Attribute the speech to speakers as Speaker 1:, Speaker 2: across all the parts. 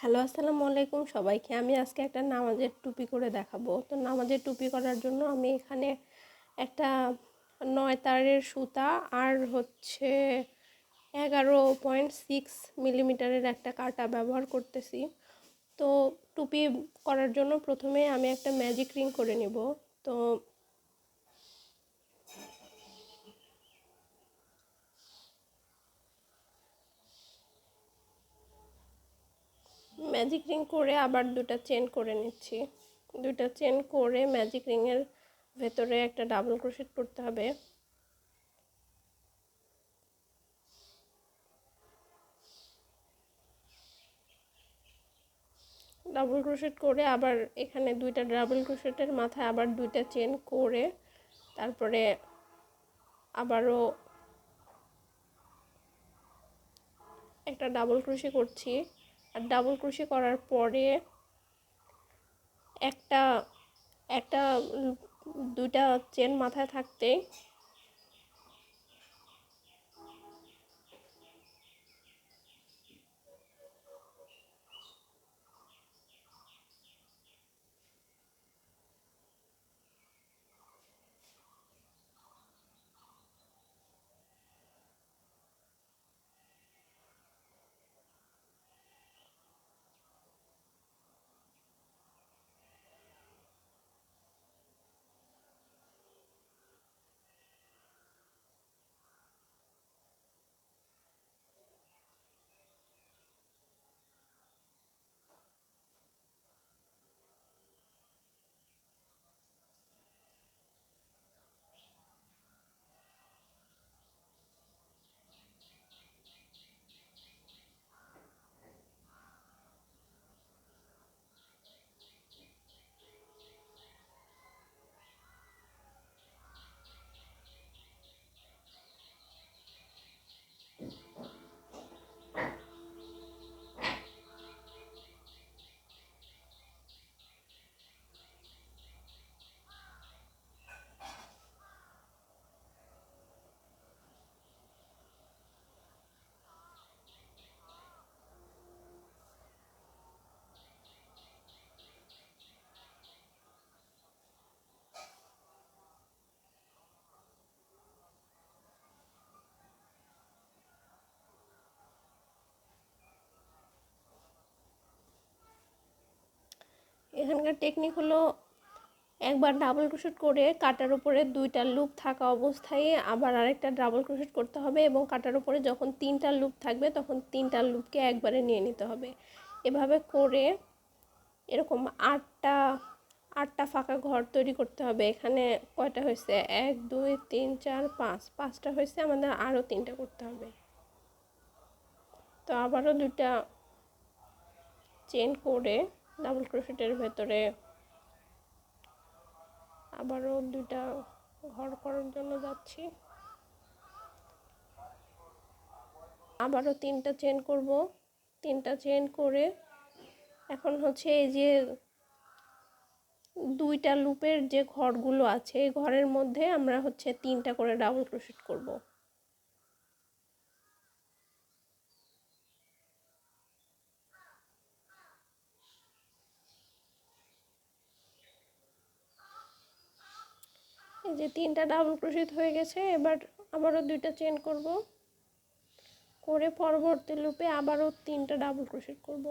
Speaker 1: Hello, আসসালামু আলাইকুম সবাইকে। আমি আজকে একটা নামাজের টুপি করে দেখাবো। তো নামাজের টুপি করার জন্য আমি এখানে একটা 9 তারের সুতা আর 11.6 মিলিমিটারের একটা কাঁটা ব্যবহার করতেছি। তো টুপি করার জন্য প্রথমে আমি একটা ম্যাজিক রিং করে নিব। তো ম্যাজিক রিং করে আবার দুটা চেন করে নিচ্ছি। দুটা চেন করে ম্যাজিক রিংয়ের ভেতরে একটা ডাবল ক্রোশেট করতে হবে। ডাবল ক্রোশেট করে আবার এখানে দুইটা ডাবল ক্রোশেটের মাথায় আবার দুইটা চেন করে তারপরে আবারও একটা ডাবল ক্রোশে করছি। আর ডাবল ক্রোশে করার পরে একটা একটা দুইটা চেন মাথায় থাকতেই এখানকার টেকনিক হলো একবার ডাবল ক্রোশেট করে কাটার উপরে দুইটা লুপ থাকা অবস্থায় আবার আরেকটা ডাবল ক্রোশেট করতে হবে এবং কাটার উপরে যখন তিনটা লুপ থাকবে তখন তিনটা লুপকে একবারে নিয়ে নিতে হবে। এভাবে করে এরকম আটটা ফাঁকা ঘর তৈরি করতে হবে। এখানে কয়টা হয়েছে? 1 2 3 4 5, 5টা হয়েছে, আমাদের আরও 3টা করতে হবে। তো আবারও দুইটা চেন করে ডাবল ক্রোশেটের ভেতরে আবারও দুইটা ঘর করার জন্য যাচ্ছি। আবারও 3টা চেন করব। 3টা চেন করে এখন এই যে দুইটা লুপের যে ঘরগুলো আছে এই ঘরের মধ্যে আমরা 3টা করে ডাবল ক্রোশেট করব। এই যে 3টা ডাবল ক্রোশেট হয়ে গেছে। এবার আবারও দুইটা চেন করব, করে পরবর্তী লুপে আবারও 3টা ডাবল ক্রোশেট করব।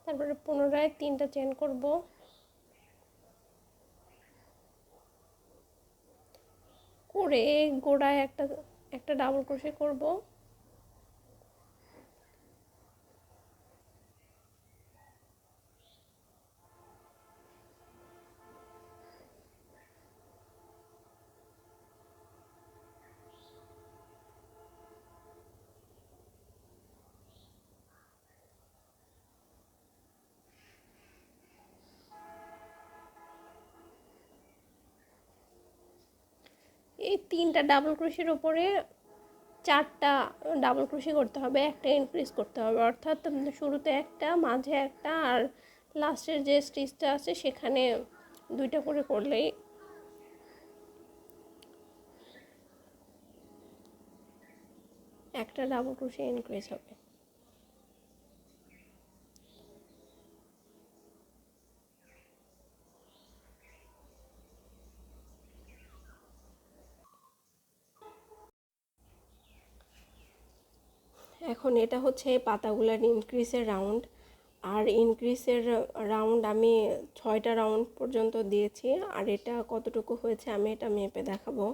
Speaker 1: তারপরে পুনরায় 3টা চেন করব, করে গোড়ায় একটা একটা ডাবল ক্রোশে করব। এই 3টা ডাবল ক্রোশের উপরে 4টা ডাবল ক্রোশে করতে হবে, একটা ইনক্রিজ করতে হবে, অর্থাৎ শুরুতে একটা, মাঝে একটা, আর লাস্টের যে স্টিচটা আছে সেখানে 2টা করে করলেই একটা ডাবল ক্রোশে ইনক্রিজ হবে। এখন এটা হচ্ছে পাতাগুলার ইনক্রিজের রাউন্ড, আর ইনক্রিজের রাউন্ড আমি 6টা রাউন্ড পর্যন্ত দিয়েছি, আর এটা কতটুকু হয়েছে আমি এটা মেপে দেখাবো।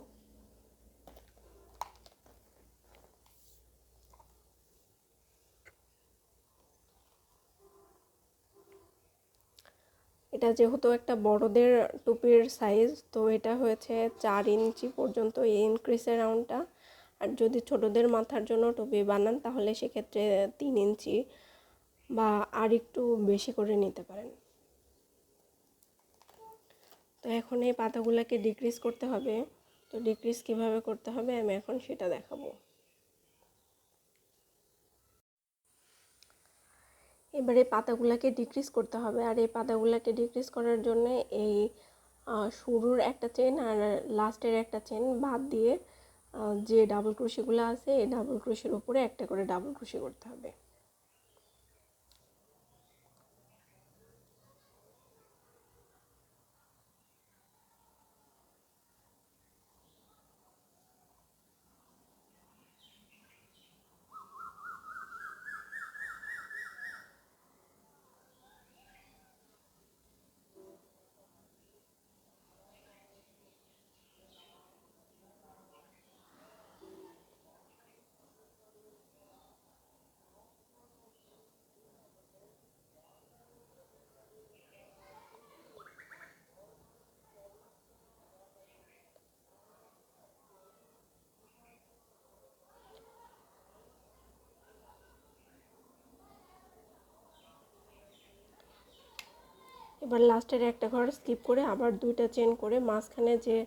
Speaker 1: এটা যেহেতু একটা বড়দের টুপির সাইজ, তো এটা হয়েছে 4 ইঞ্চি পর্যন্ত এই ইনক্রিজের রাউন্ডটা। আর যদি ছোটদের মাথার জন্য টুপি বানান তাহলে সেক্ষেত্রে 3 ইঞ্চি বা আর একটু বেশি করে নিতে পারেন। তো এখন এই পাতাগুলোকে ডিক্রিজ করতে হবে। তো ডিক্রিজ কিভাবে করতে হবে আমি এখন সেটা দেখাবো। এবারে পাতাগুলোকে ডিক্রিজ করতে হবে, আর এই পাতাগুলোকে ডিক্রিজ করার জন্য এই শুরুর একটা চেন আর লাস্টের একটা চেন বাদ দিয়ে যে ডাবল ক্রোশেগুলো আছে এই ডাবল ক্রোশের উপরে একটা করে ডাবল ক্রোশে করতে হবে। এবার লাস্টের একটা ঘর স্কিপ করে আবার 2টা চেন করে মাঝখানে যে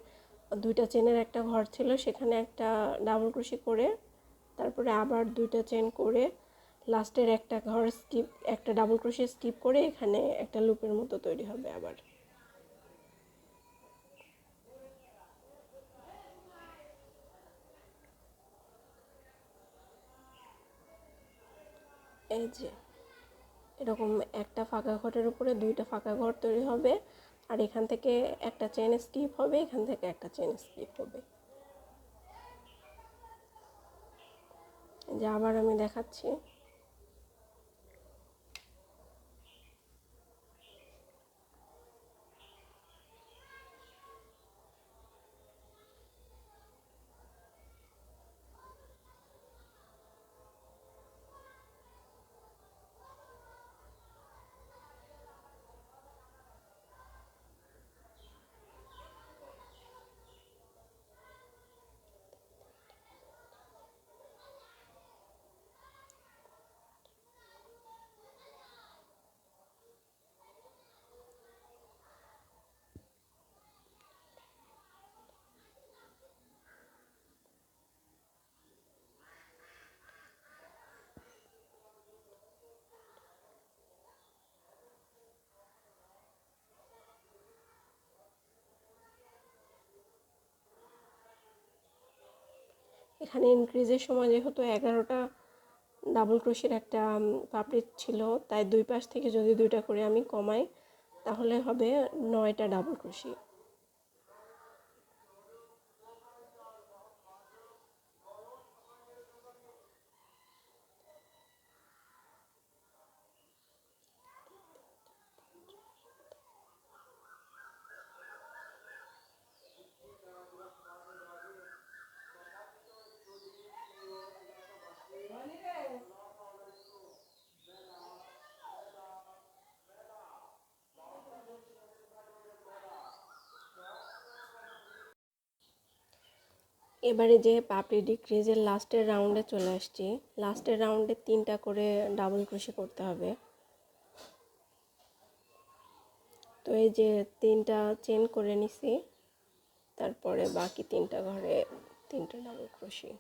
Speaker 1: 2টা চেনের একটা ঘর ছিল সেখানে একটা ডাবল ক্রোশে করে তারপরে আবার 2টা চেন করে লাস্টের একটা ঘর স্কিপ, একটা ডাবল ক্রোশে স্কিপ করে এখানে একটা লুপের মতো তৈরি হবে আবার। এই যে এরকম একটা ফাঁকা ঘরের উপরে 2টা ফাঁকা ঘর তৈরি হবে, আর এখান থেকে একটা চেন স্কিপ হবে, এখান থেকে একটা চেন স্কিপ হবে। যে আবার আমি দেখাচ্ছি। এখানে ইনক্রিজের সময় যেহেতু 11টা ডাবল ক্রোশের একটা পাপড়ি ছিল, তাই 2 পাশ থেকে যদি 2টা করে আমি কমাই তাহলে হবে 9টা ডাবল ক্রোশি। এবারে যে পাপড়ি ডিক্রিজের লাস্টের রাউন্ডে চলে আসছি। লাস্টের রাউন্ডে 3টা করে ডাবল ক্রোশে করতে হবে। তো এই যে 3টা চেন করে নিছি, তারপরে বাকি 3টা ঘরে 3টা ডাবল ক্রোশে।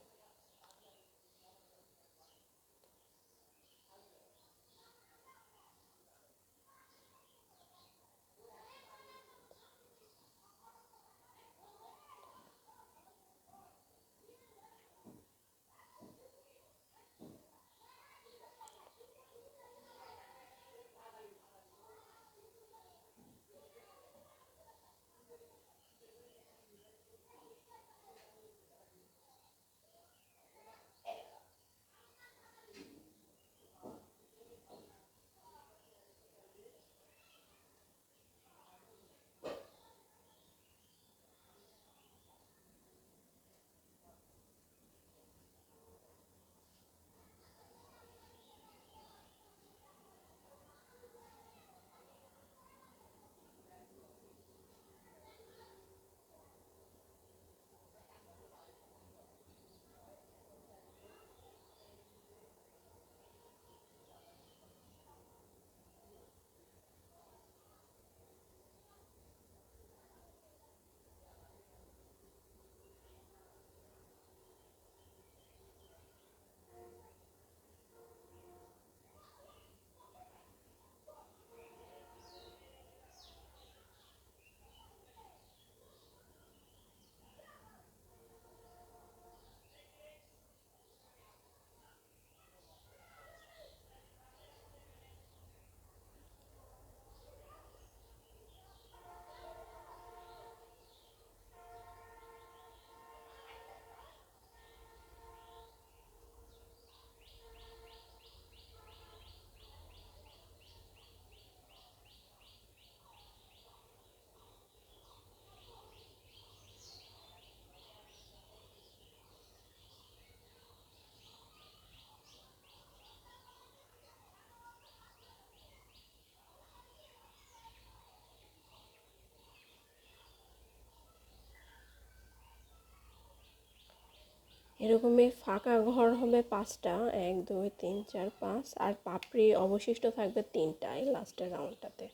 Speaker 1: এরকমই ফাঁকা ঘর হবে 5টা, 1 2 3 4 5, আর পাপড়ি অবশিষ্ট থাকবে 3টায় লাস্টের রাউন্ডটাতে।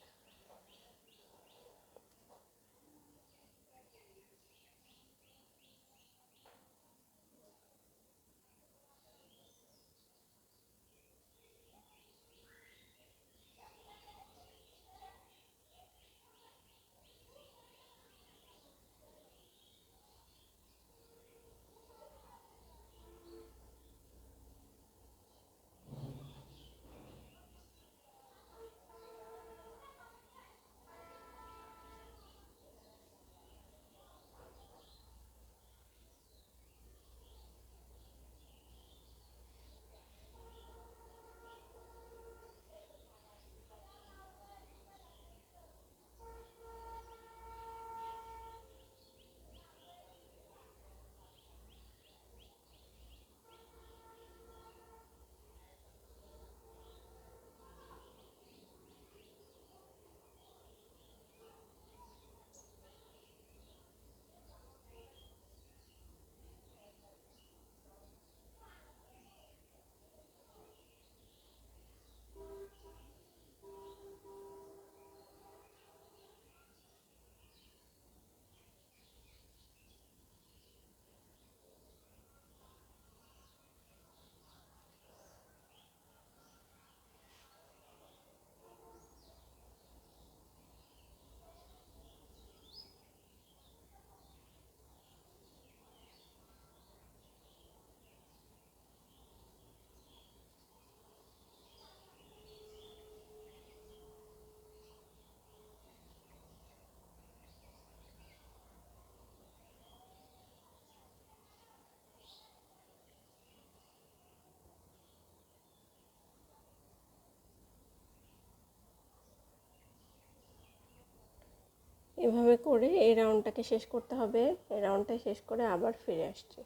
Speaker 1: এভাবে করে এই রাউন্ডটাকে শেষ করতে হবে। এই রাউন্ডটা শেষ করে আবার ফিরে আসছি।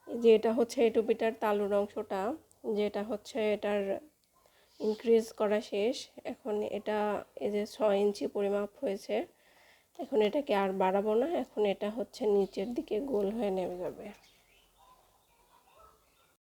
Speaker 1: যে এটা হচ্ছে এই টুপিটার তালুর অংশটা, যেটা হচ্ছে এটার ইনক্রিজ করা শেষ। এখন এটা এই যে 6 ইঞ্চি পরিমাপ হয়েছে, এখন এটাকে আর বাড়াবো না, এখন এটা হচ্ছে নিচের দিকে গোল হয়ে নেমে যাবে।